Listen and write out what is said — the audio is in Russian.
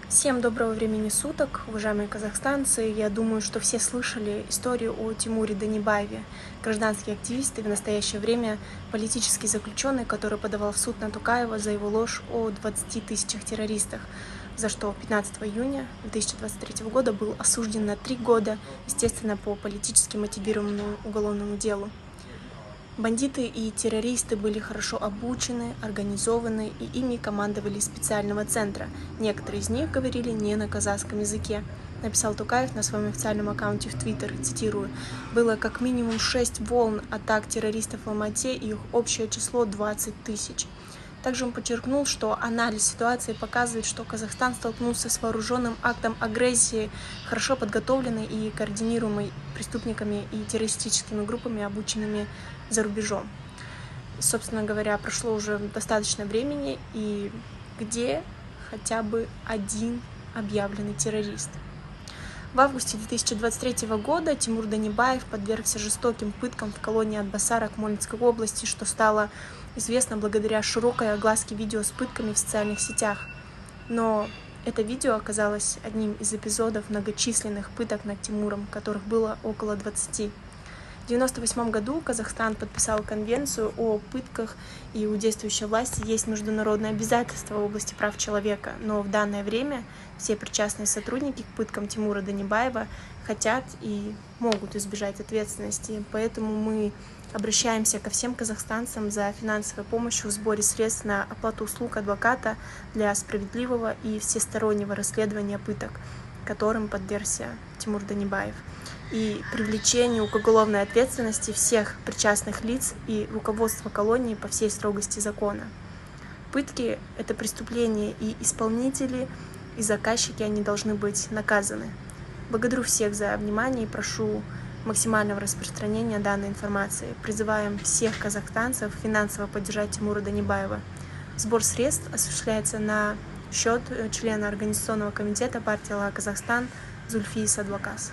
Всем доброго времени суток, уважаемые казахстанцы. Я думаю, что все слышали историю о Тимуре Данибаеве, гражданский активист и в настоящее время политический заключенный, который подавал в суд на Токаева за его ложь о 20 тысячах террористах, за что 15 июня 2023 года был осужден на 3 года, естественно, по политически мотивированному уголовному делу. Бандиты и террористы были хорошо обучены, организованы, и ими командовали из специального центра. Некоторые из них говорили не на казахском языке. Написал Токаев на своем официальном аккаунте в Твиттер, цитирую: «Было как минимум 6 волн атак террористов в Алмате, и их общее число 20 тысяч». Также он подчеркнул, что анализ ситуации показывает, что Казахстан столкнулся с вооруженным актом агрессии, хорошо подготовленной и координируемой преступниками и террористическими группами, обученными за рубежом. Собственно говоря, прошло уже достаточно времени, и где хотя бы один объявленный террорист? В августе 2023 года Тимур Данибаев подвергся жестоким пыткам в колонии Атбасар Акмолинской области, что стало известно благодаря широкой огласке видео с пытками в социальных сетях. Но это видео оказалось одним из эпизодов многочисленных пыток над Тимуром, которых было около 20. В 1998 году Казахстан подписал конвенцию о пытках, и у действующей власти есть международные обязательства в области прав человека. Но в данное время все причастные сотрудники к пыткам Тимура Данибаева хотят и могут избежать ответственности. Поэтому мы обращаемся ко всем казахстанцам за финансовой помощью в сборе средств на оплату услуг адвоката для справедливого и всестороннего расследования пыток, которым подвергся Тимур Данибаев, и привлечению к уголовной ответственности всех причастных лиц и руководства колонии по всей строгости закона. Пытки — это преступление, и исполнители, и заказчики, они должны быть наказаны. Благодарю всех за внимание и прошу максимального распространения данной информации. Призываем всех казахстанцев финансово поддержать Тимура Данибаева. Сбор средств осуществляется на счет члена Организационного комитета партии Алла Казахстан Зульфии Садвакас.